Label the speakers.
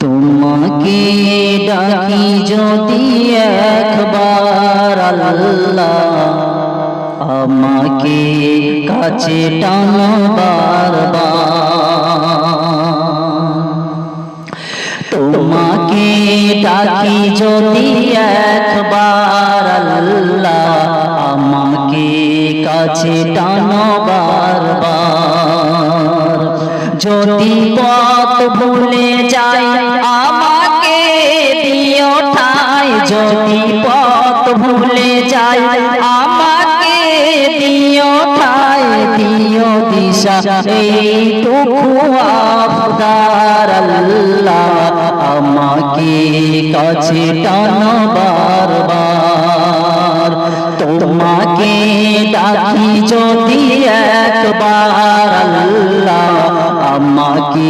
Speaker 1: তোমাকে ডাকি যদি একবার আল্লাহ, আমাকে কাছে টানো বারবার। তোমাকে ডাকি যদি একবার আল্লাহ, আমাকে কাছে টানো বারবার। যদি পথ ভুলে যাই আমাকে দিও ঠাই, যদি পথ ভুলে যাই আমাকে দিও ঠাই, দিও দিশা এইটুকু আবদার আল্লাহ, আমাকে কাছে টানো বারবার। তোমাকে ডাকি যদি একবার আল্লাহ, আমাকে